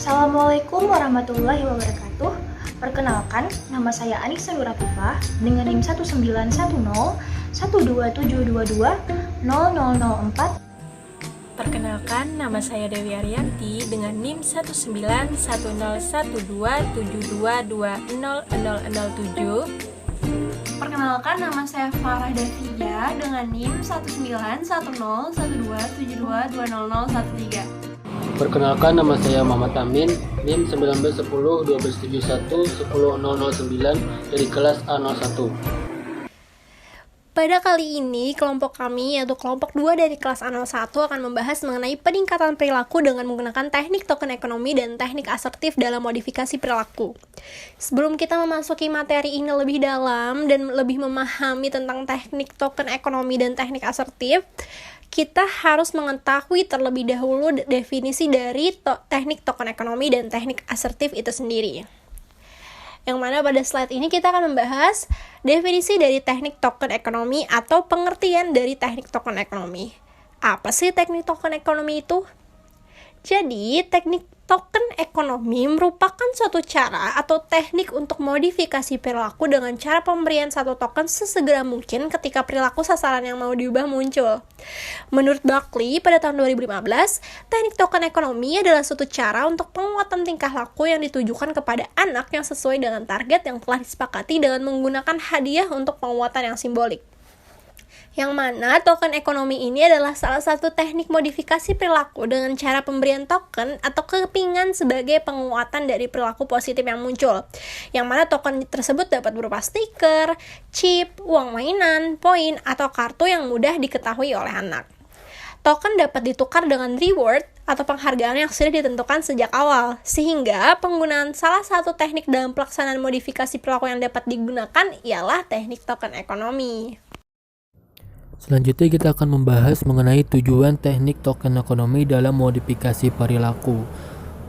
Assalamualaikum warahmatullahi wabarakatuh. Perkenalkan, nama saya Anissa Nurafifah dengan NIM 191012127220004. Perkenalkan, nama saya Dewi Arianti dengan NIM 191101222200007. Perkenalkan, nama saya Farah Davia dengan NIM 191012722200013. Perkenalkan, nama saya Muhammad Amin, NIM 1910-1271-10009 dari kelas A01. Pada kali ini, kelompok kami, yaitu kelompok 2 dari kelas A01 akan membahas mengenai peningkatan perilaku dengan menggunakan teknik token ekonomi dan teknik asertif dalam modifikasi perilaku. Sebelum kita memasuki materi ini lebih dalam dan lebih memahami tentang teknik token ekonomi dan teknik asertif, kita harus mengetahui terlebih dahulu definisi dari teknik token ekonomi dan teknik asertif itu sendiri. Yang mana pada slide ini kita akan membahas definisi dari teknik token ekonomi atau pengertian dari teknik token ekonomi. Apa sih teknik token ekonomi itu? Jadi, teknik token ekonomi merupakan suatu cara atau teknik untuk modifikasi perilaku dengan cara pemberian satu token sesegera mungkin ketika perilaku sasaran yang mau diubah muncul. Menurut Buckley, pada tahun 2015, teknik token ekonomi adalah suatu cara untuk penguatan tingkah laku yang ditujukan kepada anak yang sesuai dengan target yang telah disepakati dengan menggunakan hadiah untuk penguatan yang simbolik. Yang mana token ekonomi ini adalah salah satu teknik modifikasi perilaku dengan cara pemberian token atau kepingan sebagai penguatan dari perilaku positif yang muncul. Yang mana token tersebut dapat berupa stiker, chip, uang mainan, poin, atau kartu yang mudah diketahui oleh anak. Token dapat ditukar dengan reward atau penghargaan yang sudah ditentukan sejak awal, sehingga penggunaan salah satu teknik dalam pelaksanaan modifikasi perilaku yang dapat digunakan ialah teknik token ekonomi. Selanjutnya kita akan membahas mengenai tujuan teknik token ekonomi dalam modifikasi perilaku.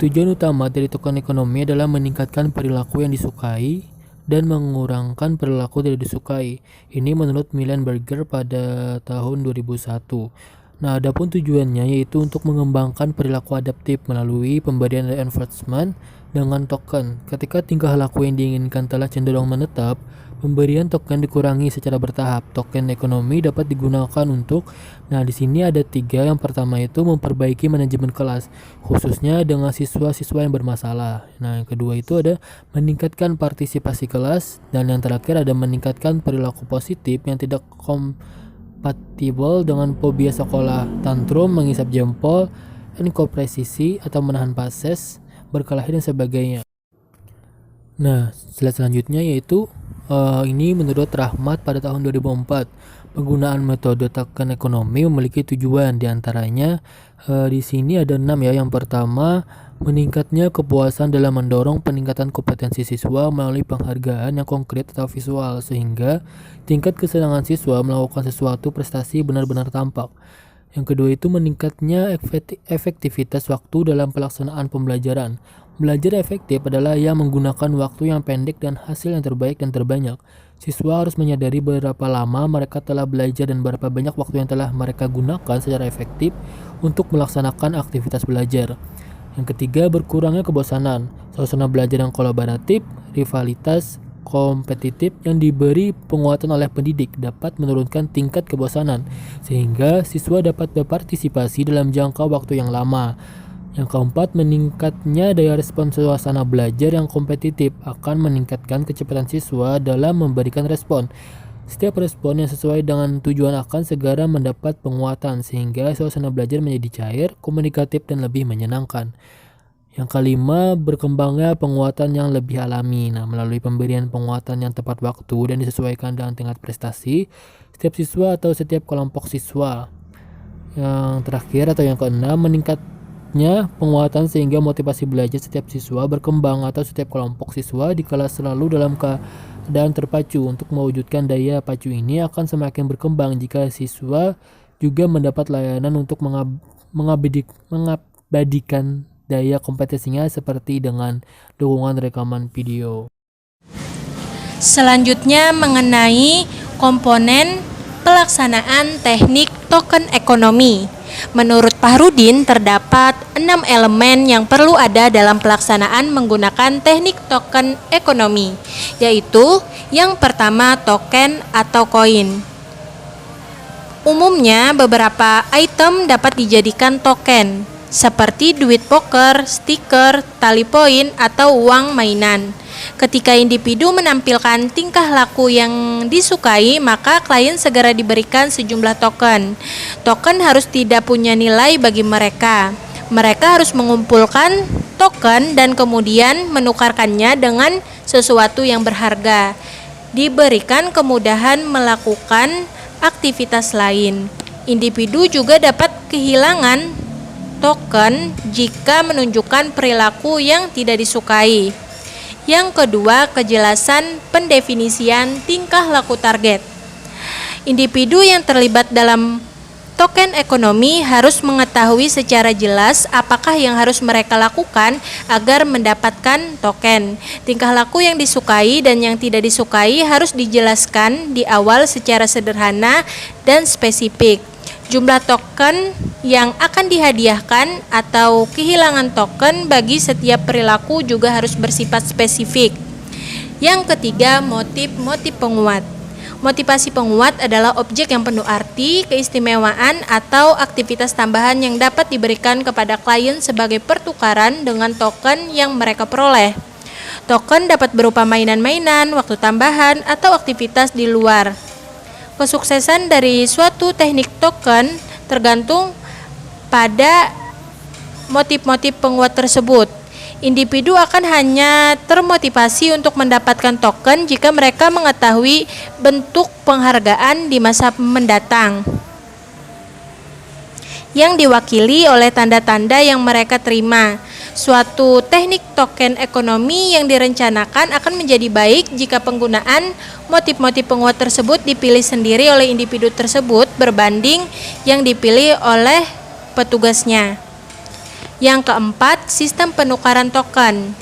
Tujuan utama dari token ekonomi adalah meningkatkan perilaku yang disukai dan mengurangkan perilaku tidak disukai. Ini menurut Millenberger pada tahun 2001. Nah, adapun tujuannya yaitu untuk mengembangkan perilaku adaptif melalui pemberian reinforcement dengan token. Ketika tingkah laku yang diinginkan telah cenderung menetap, pemberian token dikurangi secara bertahap. Token ekonomi dapat digunakan untuk, di sini ada 3. Yang pertama itu memperbaiki manajemen kelas, khususnya dengan siswa-siswa yang bermasalah. Yang kedua itu ada meningkatkan partisipasi kelas, dan yang terakhir ada meningkatkan perilaku positif yang tidak kompatibel dengan fobia sekolah, tantrum, mengisap jempol, inkompresisi atau menahan pases, berkelahi dan sebagainya. Slide selanjutnya yaitu ini menurut Rahmat pada tahun 2004. Penggunaan metode token ekonomi memiliki tujuan, diantaranya di sini ada 6 ya. Yang pertama, meningkatnya kepuasan dalam mendorong peningkatan kompetensi siswa melalui penghargaan yang konkret atau visual, sehingga tingkat kesenangan siswa melakukan sesuatu prestasi benar-benar tampak. Yang kedua itu meningkatnya efektivitas waktu dalam pelaksanaan pembelajaran. Belajar efektif adalah yang menggunakan waktu yang pendek dan hasil yang terbaik dan terbanyak. Siswa harus menyadari berapa lama mereka telah belajar dan berapa banyak waktu yang telah mereka gunakan secara efektif untuk melaksanakan aktivitas belajar. Yang ketiga, berkurangnya kebosanan. Suasana belajar yang kolaboratif, rivalitas, kompetitif yang diberi penguatan oleh pendidik dapat menurunkan tingkat kebosanan, sehingga siswa dapat berpartisipasi dalam jangka waktu yang lama. Yang keempat, meningkatnya daya respon suasana belajar yang kompetitif akan meningkatkan kecepatan siswa dalam memberikan respon. Setiap respon yang sesuai dengan tujuan akan segera mendapat penguatan, sehingga suasana belajar menjadi cair, komunikatif, dan lebih menyenangkan. Yang kelima, berkembangnya penguatan yang lebih alami. Melalui pemberian penguatan yang tepat waktu dan disesuaikan dengan tingkat prestasi setiap siswa atau setiap kelompok siswa. Yang terakhir atau yang keenam, meningkatnya penguatan sehingga motivasi belajar setiap siswa berkembang atau setiap kelompok siswa di kelas selalu dalam keadaan terpacu. Untuk mewujudkan daya pacu ini akan semakin berkembang jika siswa juga mendapat layanan untuk mengabadikan daya kompetensinya seperti dengan dukungan rekaman video. Selanjutnya mengenai komponen pelaksanaan teknik token ekonomi. Menurut Fahrudin, terdapat 6 elemen yang perlu ada dalam pelaksanaan menggunakan teknik token ekonomi, yaitu yang pertama token atau koin. Umumnya, beberapa item dapat dijadikan token, seperti duit poker, stiker, tali poin, atau uang mainan. Ketika individu menampilkan tingkah laku yang disukai, maka klien segera diberikan sejumlah token. Token harus tidak punya nilai bagi mereka. Mereka harus mengumpulkan token dan kemudian menukarkannya dengan sesuatu yang berharga. Diberikan kemudahan melakukan aktivitas lain. Individu juga dapat kehilangan token jika menunjukkan perilaku yang tidak disukai. Yang kedua, kejelasan pendefinisian tingkah laku target. Individu yang terlibat dalam token ekonomi harus mengetahui secara jelas apakah yang harus mereka lakukan agar mendapatkan token. Tingkah laku yang disukai dan yang tidak disukai harus dijelaskan di awal secara sederhana dan spesifik. Jumlah token yang akan dihadiahkan atau kehilangan token bagi setiap perilaku juga harus bersifat spesifik. Yang ketiga, motif penguat. Motivasi penguat adalah objek yang penuh arti, keistimewaan, atau aktivitas tambahan yang dapat diberikan kepada klien sebagai pertukaran dengan token yang mereka peroleh. Token dapat berupa mainan-mainan, waktu tambahan, atau aktivitas di luar. Kesuksesan dari suatu teknik token tergantung pada motif-motif penguat tersebut. Individu akan hanya termotivasi untuk mendapatkan token jika mereka mengetahui bentuk penghargaan di masa mendatang yang diwakili oleh tanda-tanda yang mereka terima. Suatu teknik token ekonomi yang direncanakan akan menjadi baik jika penggunaan motif-motif penguat tersebut dipilih sendiri oleh individu tersebut berbanding yang dipilih oleh petugasnya. Yang keempat, sistem penukaran token.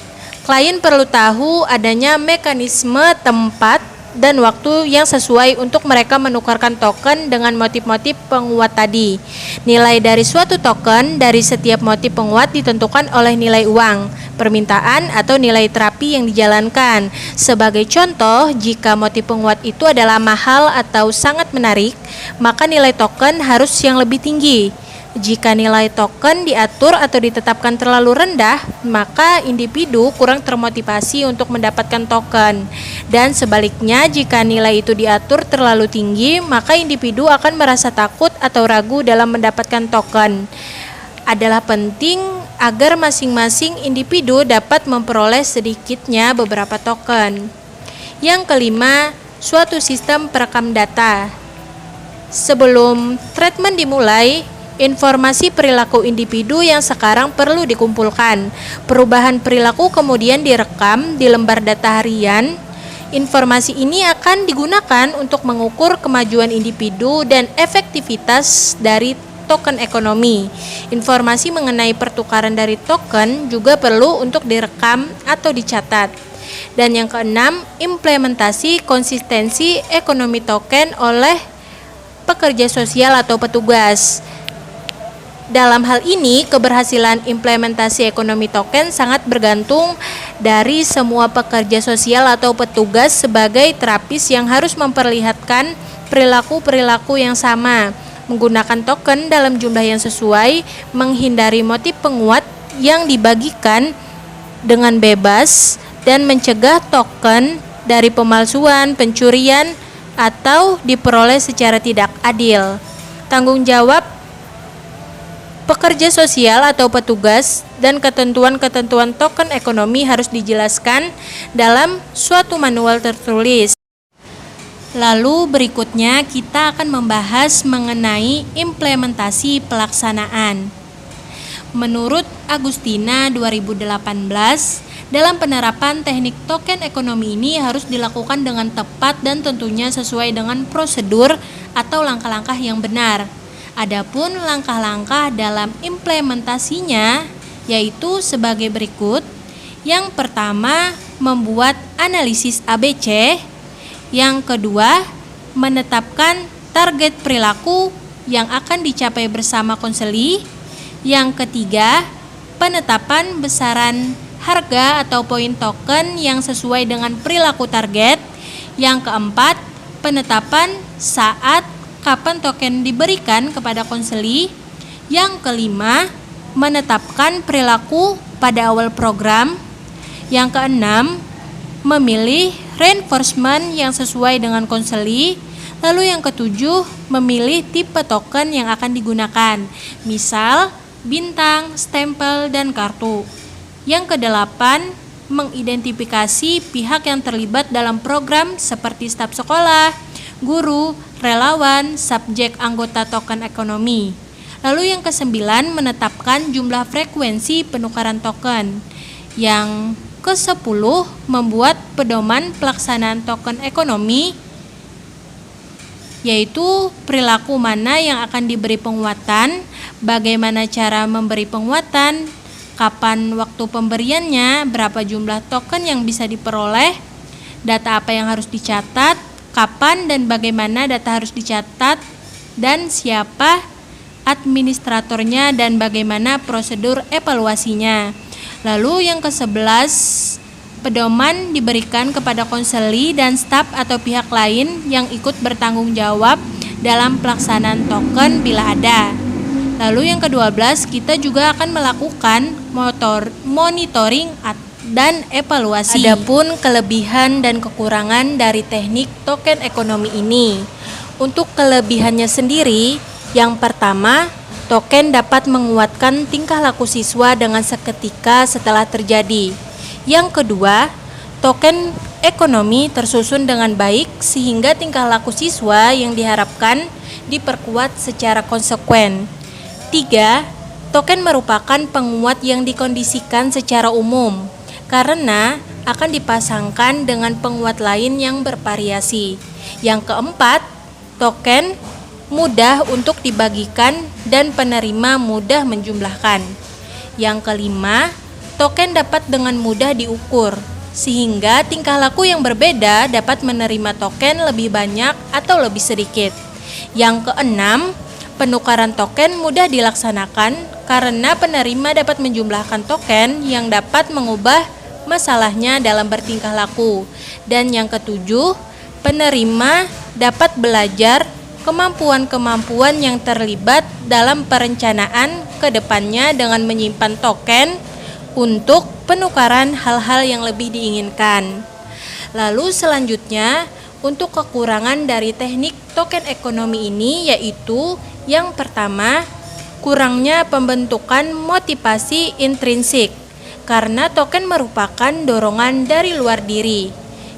Klien perlu tahu adanya mekanisme, tempat, dan waktu yang sesuai untuk mereka menukarkan token dengan motif-motif penguat tadi. Nilai dari suatu token dari setiap motif penguat ditentukan oleh nilai uang, permintaan, atau nilai terapi yang dijalankan. Sebagai contoh, jika motif penguat itu adalah mahal atau sangat menarik, maka nilai token harus yang lebih tinggi. Jika nilai token diatur atau ditetapkan terlalu rendah, maka individu kurang termotivasi untuk mendapatkan token. Dan sebaliknya, jika nilai itu diatur terlalu tinggi, maka individu akan merasa takut atau ragu dalam mendapatkan token. Adalah penting agar masing-masing individu dapat memperoleh sedikitnya beberapa token. Yang kelima, suatu sistem perekam data. Sebelum treatment dimulai, informasi perilaku individu yang sekarang perlu dikumpulkan. Perubahan perilaku kemudian direkam di lembar data harian. Informasi ini akan digunakan untuk mengukur kemajuan individu dan efektivitas dari token ekonomi. Informasi mengenai pertukaran dari token juga perlu untuk direkam atau dicatat. Dan yang keenam, implementasi konsistensi ekonomi token oleh pekerja sosial atau petugas. Dalam hal ini, keberhasilan implementasi ekonomi token sangat bergantung dari semua pekerja sosial atau petugas sebagai terapis yang harus memperlihatkan perilaku-perilaku yang sama, menggunakan token dalam jumlah yang sesuai, menghindari motif penguat yang dibagikan dengan bebas, dan mencegah token dari pemalsuan, pencurian, atau diperoleh secara tidak adil. Tanggung jawab pekerja sosial atau petugas dan ketentuan-ketentuan token ekonomi harus dijelaskan dalam suatu manual tertulis. Lalu berikutnya kita akan membahas mengenai implementasi pelaksanaan. Menurut Agustina 2018, dalam penerapan teknik token ekonomi ini harus dilakukan dengan tepat dan tentunya sesuai dengan prosedur atau langkah-langkah yang benar. Adapun langkah-langkah dalam implementasinya yaitu sebagai berikut. Yang pertama, membuat analisis ABC. Yang kedua, menetapkan target perilaku yang akan dicapai bersama konseli. Yang ketiga, penetapan besaran harga atau poin token yang sesuai dengan perilaku target. Yang keempat, penetapan saat kapan token diberikan kepada konseli. Yang kelima, menetapkan perilaku pada awal program. Yang keenam, memilih reinforcement yang sesuai dengan konseli. Lalu yang ketujuh, memilih tipe token yang akan digunakan, misal bintang, stempel, dan kartu. Yang kedelapan, mengidentifikasi pihak yang terlibat dalam program seperti staf sekolah, guru, relawan, subjek anggota token ekonomi. Lalu yang kesembilan, menetapkan jumlah frekuensi penukaran token. Yang ke-10, membuat pedoman pelaksanaan token ekonomi, yaitu perilaku mana yang akan diberi penguatan, bagaimana cara memberi penguatan, kapan waktu pemberiannya, berapa jumlah token yang bisa diperoleh, data apa yang harus dicatat, kapan dan bagaimana data harus dicatat, dan siapa administratornya dan bagaimana prosedur evaluasinya. Lalu yang ke-11, pedoman diberikan kepada konseli dan staf atau pihak lain yang ikut bertanggung jawab dalam pelaksanaan token bila ada. Lalu yang ke-12, kita juga akan melakukan monitoring dan evaluasi. Adapun kelebihan dan kekurangan dari teknik token ekonomi ini. Untuk kelebihannya sendiri, yang pertama, token dapat menguatkan tingkah laku siswa dengan seketika setelah terjadi. Yang kedua, token ekonomi tersusun dengan baik sehingga tingkah laku siswa yang diharapkan diperkuat secara konsekuen. 3. Token merupakan penguat yang dikondisikan secara umum karena akan dipasangkan dengan penguat lain yang bervariasi. Yang keempat, token mudah untuk dibagikan dan penerima mudah menjumlahkan. Yang kelima, token dapat dengan mudah diukur, sehingga tingkah laku yang berbeda dapat menerima token lebih banyak atau lebih sedikit. Yang keenam, penukaran token mudah dilaksanakan karena penerima dapat menjumlahkan token yang dapat mengubah masalahnya dalam bertingkah laku. Dan yang ketujuh, penerima dapat belajar kemampuan-kemampuan yang terlibat dalam perencanaan ke depannya dengan menyimpan token untuk penukaran hal-hal yang lebih diinginkan. Lalu selanjutnya, untuk kekurangan dari teknik token ekonomi ini yaitu yang pertama, kurangnya pembentukan motivasi intrinsik karena token merupakan dorongan dari luar diri.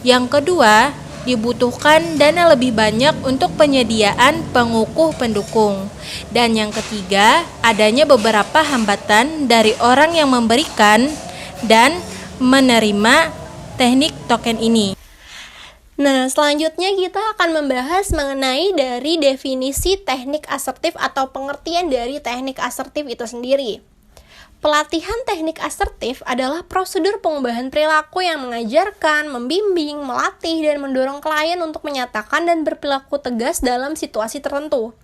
Yang kedua, dibutuhkan dana lebih banyak untuk penyediaan pengukuh pendukung. Dan yang ketiga, adanya beberapa hambatan dari orang yang memberikan dan menerima teknik token ini. Nah, selanjutnya kita akan membahas mengenai dari definisi teknik asertif atau pengertian dari teknik asertif itu sendiri. Pelatihan teknik asertif adalah prosedur pengubahan perilaku yang mengajarkan, membimbing, melatih, dan mendorong klien untuk menyatakan dan berperilaku tegas dalam situasi tertentu.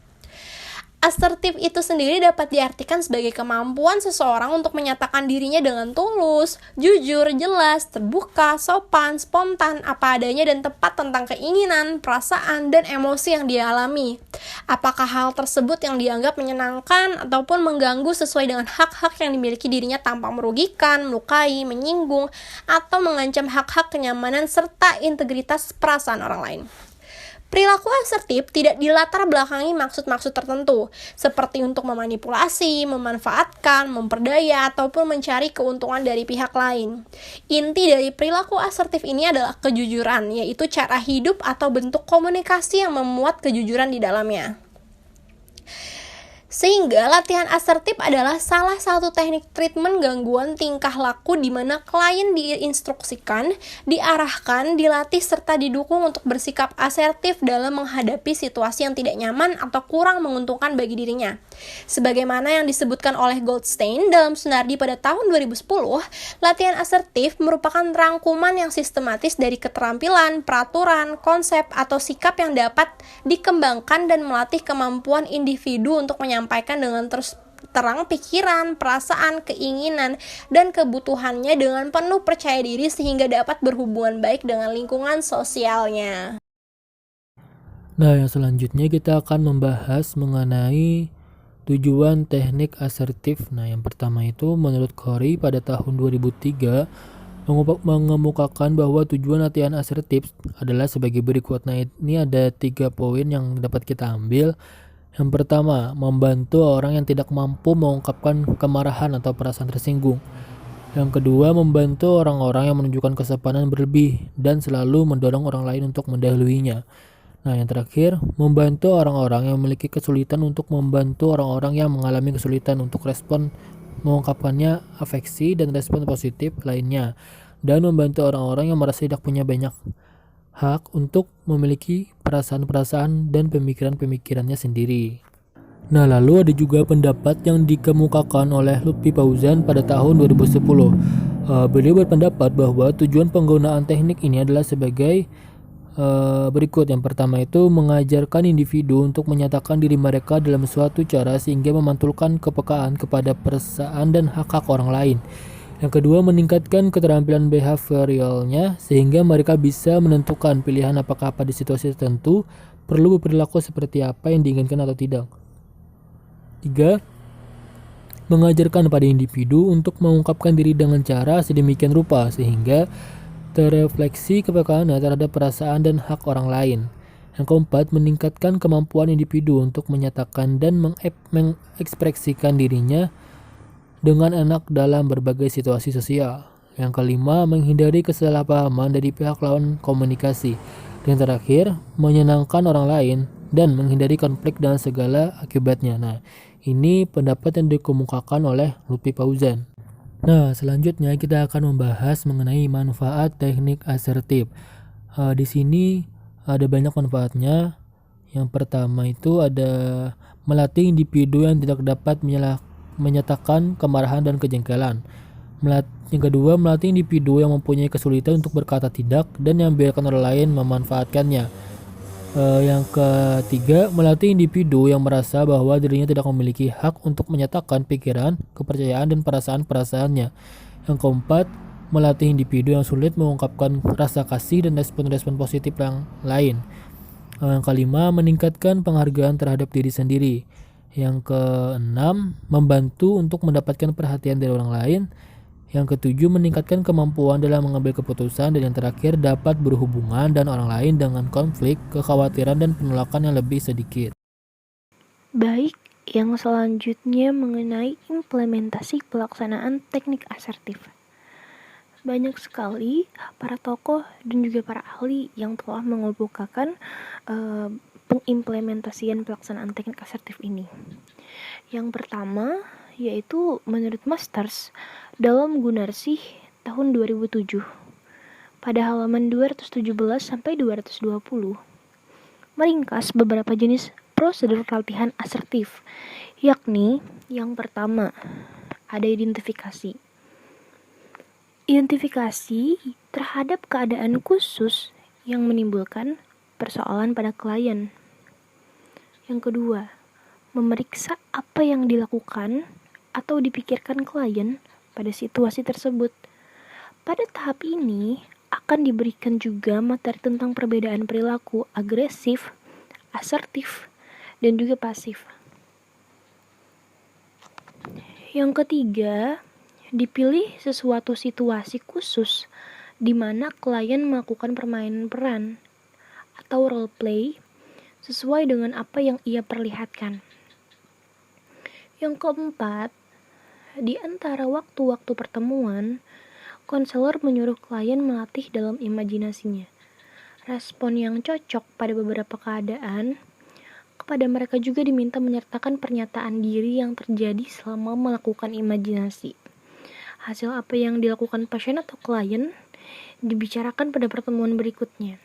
Asertif itu sendiri dapat diartikan sebagai kemampuan seseorang untuk menyatakan dirinya dengan tulus, jujur, jelas, terbuka, sopan, spontan, apa adanya dan tepat tentang keinginan, perasaan, dan emosi yang dia alami. Apakah hal tersebut yang dianggap menyenangkan ataupun mengganggu sesuai dengan hak-hak yang dimiliki dirinya tanpa merugikan, melukai, menyinggung, atau mengancam hak-hak kenyamanan serta integritas perasaan orang lain. Perilaku asertif tidak dilatar belakangi maksud-maksud tertentu, seperti untuk memanipulasi, memanfaatkan, memperdaya, ataupun mencari keuntungan dari pihak lain. Inti dari perilaku asertif ini adalah kejujuran, yaitu cara hidup atau bentuk komunikasi yang memuat kejujuran di dalamnya. Sehingga latihan asertif adalah salah satu teknik treatment gangguan tingkah laku di mana klien diinstruksikan, diarahkan, dilatih, serta didukung untuk bersikap asertif dalam menghadapi situasi yang tidak nyaman atau kurang menguntungkan bagi dirinya. Sebagaimana yang disebutkan oleh Goldstein dalam Sunardi pada tahun 2010, latihan asertif merupakan rangkuman yang sistematis dari keterampilan, peraturan, konsep, atau sikap yang dapat dikembangkan dan melatih kemampuan individu untuk menyampaikan dengan terus terang pikiran, perasaan, keinginan, dan kebutuhannya dengan penuh percaya diri sehingga dapat berhubungan baik dengan lingkungan sosialnya. Nah, yang selanjutnya kita akan membahas mengenai tujuan teknik asertif. Nah, yang pertama itu menurut Corey pada tahun 2003 mengemukakan bahwa tujuan latihan asertif adalah sebagai berikut. Nah, ini ada 3 poin yang dapat kita ambil. Yang pertama, membantu orang yang tidak mampu mengungkapkan kemarahan atau perasaan tersinggung. Yang kedua, membantu orang-orang yang menunjukkan kesopanan berlebih dan selalu mendorong orang lain untuk mendahuluinya. Nah, yang terakhir, membantu orang-orang yang memiliki kesulitan untuk membantu orang-orang yang mengalami kesulitan untuk respon mengungkapkannya afeksi dan respon positif lainnya, dan membantu orang-orang yang merasa tidak punya banyak hak untuk memiliki perasaan-perasaan dan pemikiran-pemikirannya sendiri. Nah, lalu ada juga pendapat yang dikemukakan oleh Lutfi Fauzan pada tahun 2010. Beliau berpendapat bahwa tujuan penggunaan teknik ini adalah sebagai berikut. Yang pertama itu mengajarkan individu untuk menyatakan diri mereka dalam suatu cara sehingga memantulkan kepekaan kepada perasaan dan hak-hak orang lain. Yang kedua, meningkatkan keterampilan behavioralnya sehingga mereka bisa menentukan pilihan apakah pada situasi tertentu perlu berperilaku seperti apa yang diinginkan atau tidak. 3. Mengajarkan pada individu untuk mengungkapkan diri dengan cara sedemikian rupa sehingga terefleksi kepekaannya terhadap perasaan dan hak orang lain. Yang keempat, meningkatkan kemampuan individu untuk menyatakan dan mengekspresikan dirinya dengan enak dalam berbagai situasi sosial. Yang kelima, menghindari kesalahpahaman dari pihak lawan komunikasi. Dan terakhir, menyenangkan orang lain dan menghindari konflik dengan segala akibatnya. Nah, ini pendapat yang dikemukakan oleh Lutfi Fauzan. Nah, selanjutnya kita akan membahas mengenai manfaat teknik asertif. Di sini ada banyak manfaatnya. Yang pertama itu ada melatih individu yang tidak dapat menyatakan kemarahan dan kejengkelan. Yang kedua, melatih individu yang mempunyai kesulitan untuk berkata tidak dan yang biarkan orang lain memanfaatkannya. Yang ketiga, melatih individu yang merasa bahwa dirinya tidak memiliki hak untuk menyatakan pikiran, kepercayaan, dan perasaan-perasaannya. Yang keempat, melatih individu yang sulit mengungkapkan rasa kasih dan respon-respon positif yang lain. Yang kelima, meningkatkan penghargaan terhadap diri sendiri. Yang keenam, membantu untuk mendapatkan perhatian dari orang lain. Yang ketujuh, meningkatkan kemampuan dalam mengambil keputusan. Dan yang terakhir, dapat berhubungan dengan orang lain dengan konflik, kekhawatiran, dan penolakan yang lebih sedikit. Baik, yang selanjutnya mengenai implementasi pelaksanaan teknik asertif. Banyak sekali para tokoh dan juga para ahli yang telah mengemukakan pengimplementasian pelaksanaan teknik asertif ini. Yang pertama yaitu menurut Masters dalam Gunarsi tahun 2007 pada halaman 217 sampai 220 meringkas beberapa jenis prosedur latihan asertif, yakni yang pertama ada identifikasi. Identifikasi terhadap keadaan khusus yang menimbulkan persoalan pada klien. Yang kedua, memeriksa apa yang dilakukan atau dipikirkan klien pada situasi tersebut. Pada tahap ini akan diberikan juga materi tentang perbedaan perilaku agresif, asertif, dan juga pasif. Yang ketiga, dipilih sesuatu situasi khusus di mana klien melakukan permainan peran atau role play sesuai dengan apa yang ia perlihatkan. Yang keempat, di antara waktu-waktu pertemuan, konselor menyuruh klien melatih dalam imajinasinya respon yang cocok pada beberapa keadaan pada mereka juga diminta menyertakan pernyataan diri yang terjadi selama melakukan imajinasi. Hasil apa yang dilakukan pasien atau klien dibicarakan pada pertemuan berikutnya.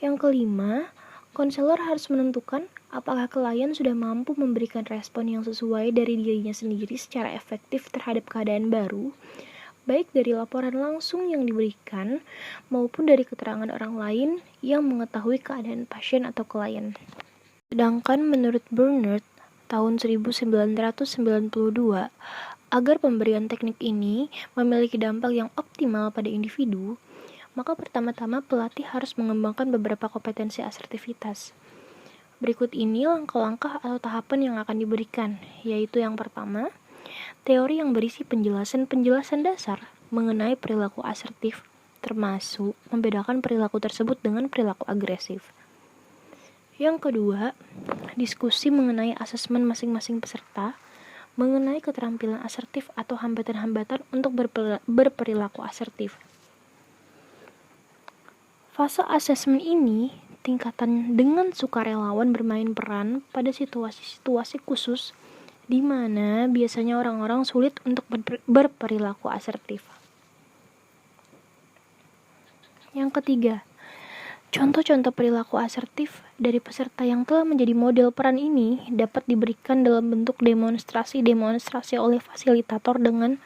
Yang kelima, konselor harus menentukan apakah klien sudah mampu memberikan respon yang sesuai dari dirinya sendiri secara efektif terhadap keadaan baru, baik dari laporan langsung yang diberikan maupun dari keterangan orang lain yang mengetahui keadaan pasien atau klien. Sedangkan menurut Bernard, tahun 1992, agar pemberian teknik ini memiliki dampak yang optimal pada individu, maka pertama-tama pelatih harus mengembangkan beberapa kompetensi asertivitas. Berikut ini langkah-langkah atau tahapan yang akan diberikan, yaitu yang pertama, teori yang berisi penjelasan-penjelasan dasar mengenai perilaku asertif, termasuk membedakan perilaku tersebut dengan perilaku agresif. Yang kedua, diskusi mengenai asesmen masing-masing peserta mengenai keterampilan asertif atau hambatan-hambatan untuk berperilaku asertif. Fase asesmen ini tingkatan dengan sukarelawan bermain peran pada situasi-situasi khusus di mana biasanya orang-orang sulit untuk berperilaku asertif. Yang ketiga, contoh-contoh perilaku asertif dari peserta yang telah menjadi model peran ini dapat diberikan dalam bentuk demonstrasi oleh fasilitator dengan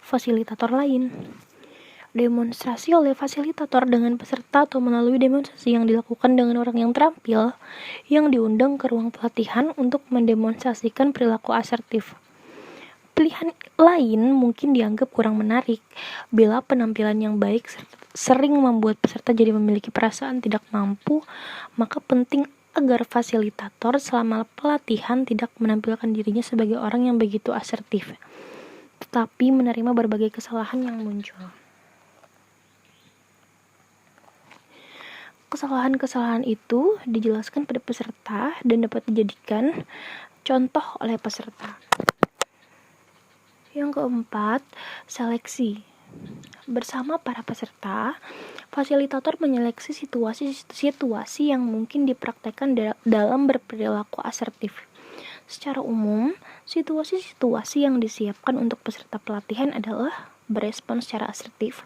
fasilitator lain. Demonstrasi oleh fasilitator dengan peserta atau melalui demonstrasi yang dilakukan dengan orang yang terampil yang diundang ke ruang pelatihan untuk mendemonstrasikan perilaku asertif. Pilihan lain mungkin dianggap kurang menarik bila penampilan yang baik sering membuat peserta jadi memiliki perasaan tidak mampu, maka penting agar fasilitator selama pelatihan tidak menampilkan dirinya sebagai orang yang begitu asertif, tetapi menerima berbagai kesalahan yang muncul. Kesalahan-kesalahan itu dijelaskan pada peserta dan dapat dijadikan contoh oleh peserta. Yang keempat, seleksi. Bersama para peserta, fasilitator menyeleksi situasi-situasi yang mungkin dipraktekkan dalam berperilaku asertif. Secara umum, situasi-situasi yang disiapkan untuk peserta pelatihan adalah berespon secara asertif,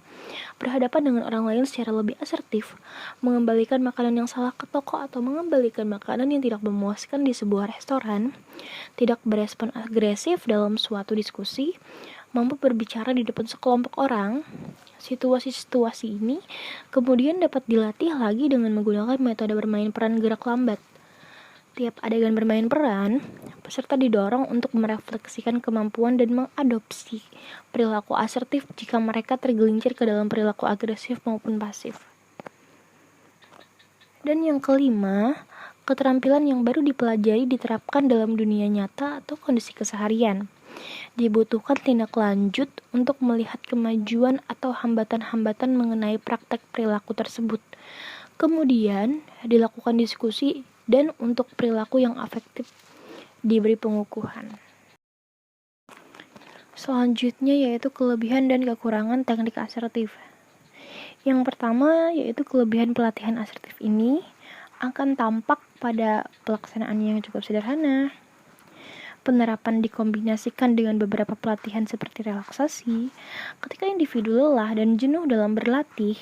berhadapan dengan orang lain secara lebih asertif, mengembalikan makanan yang salah ke toko atau mengembalikan makanan yang tidak memuaskan di sebuah restoran, tidak berespon agresif dalam suatu diskusi, mampu berbicara di depan sekelompok orang. Situasi-situasi ini kemudian dapat dilatih lagi dengan menggunakan metode bermain peran gerak lambat. Tiap adegan bermain peran, peserta didorong untuk merefleksikan kemampuan dan mengadopsi perilaku asertif jika mereka tergelincir ke dalam perilaku agresif maupun pasif. Dan yang kelima, keterampilan yang baru dipelajari diterapkan dalam dunia nyata atau kondisi keseharian. Dibutuhkan tindak lanjut untuk melihat kemajuan atau hambatan-hambatan mengenai praktek perilaku tersebut. Kemudian, dilakukan diskusi dan untuk perilaku yang efektif diberi pengukuhan. Selanjutnya yaitu kelebihan dan kekurangan teknik asertif. Yang pertama yaitu kelebihan pelatihan asertif ini akan tampak pada pelaksanaannya yang cukup sederhana. Penerapan dikombinasikan dengan beberapa pelatihan seperti relaksasi. Ketika individu lelah dan jenuh dalam berlatih,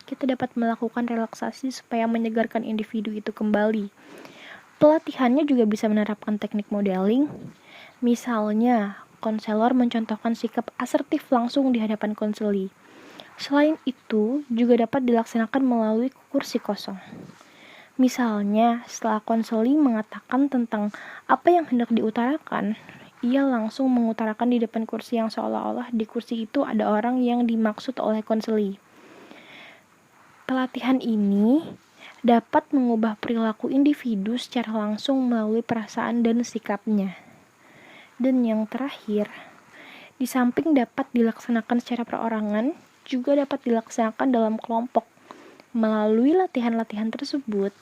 kita dapat melakukan relaksasi supaya menyegarkan individu itu kembali. Pelatihannya juga bisa menerapkan teknik modeling. Misalnya, konselor mencontohkan sikap asertif langsung di hadapan konseli. Selain itu, juga dapat dilaksanakan melalui kursi kosong. Misalnya, setelah konseli mengatakan tentang apa yang hendak diutarakan, ia langsung mengutarakan di depan kursi yang seolah-olah di kursi itu ada orang yang dimaksud oleh konseli. Pelatihan ini dapat mengubah perilaku individu secara langsung melalui perasaan dan sikapnya. Dan yang terakhir, di samping dapat dilaksanakan secara perorangan, juga dapat dilaksanakan dalam kelompok. Melalui latihan-latihan tersebut,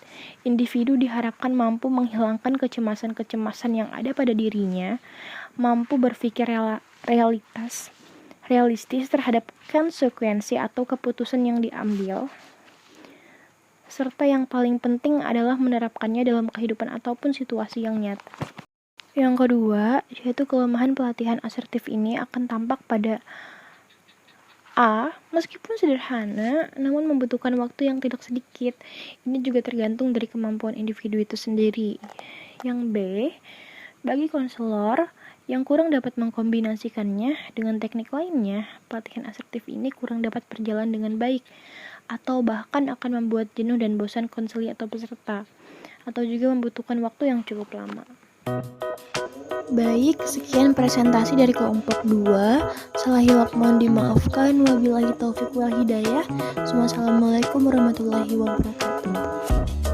individu diharapkan mampu menghilangkan kecemasan-kecemasan yang ada pada dirinya, mampu berpikir realistis terhadap konsekuensi atau keputusan yang diambil, serta yang paling penting adalah menerapkannya dalam kehidupan ataupun situasi yang nyata. Yang kedua, yaitu kelemahan pelatihan asertif ini akan tampak pada A. Meskipun sederhana, namun membutuhkan waktu yang tidak sedikit. Ini juga tergantung dari kemampuan individu itu sendiri. Yang B. Bagi konselor yang kurang dapat mengkombinasikannya dengan teknik lainnya, pelatihan asertif ini kurang dapat berjalan dengan baik, atau bahkan akan membuat jenuh dan bosan konseli atau peserta, atau juga membutuhkan waktu yang cukup lama. Baik, sekian presentasi dari kelompok 2. Salah hilap mohon dimaafkan. Wabillahi taufiq wal hidayah. Wassalamualaikum warahmatullahi wabarakatuh.